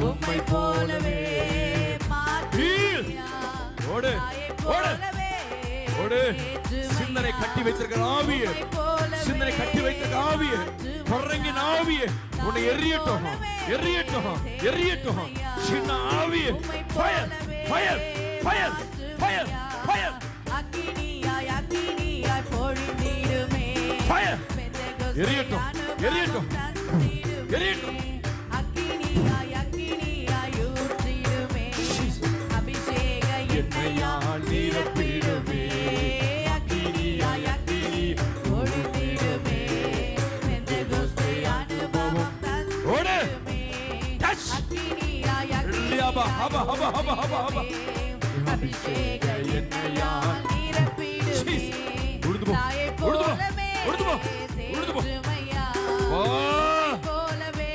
உம்மை போலவே ஓடு ஓடு ஓடு. சிந்தனை கட்டி வைத்திருக்கிற ஆவியே, சிந்தனை கட்டி வைத்திருக்கிற ஆவியே, பறங்கின ஆவியே, உன்னை எரியட்டும் எரியட்டும் எரியட்டும். சின்ன ஆவியே, fire fire fire fire fire. அக்கினியாய் அக்கினியாய் பொழிந்திடுமே. ஃபயர் எரியட்டும் எரியட்டும் எரியட்டும். அக்கினியாய் அக்கினியாய் ஊற்றிடுமே. அபிஷேக எண்ணெயால் நிரப்பிடுமே. அக்கினியாய் அக்கினி பொழிந்திடுமே. பெந்தெகோஸ்தே அனுபவம் தந்திடுமே. அக்கினியாய் அக்கினியாய் அபிஷேக எண்ணெயால் நிரப்பிடுமே. தாயை போலவே தேற்றுமையா, போலவே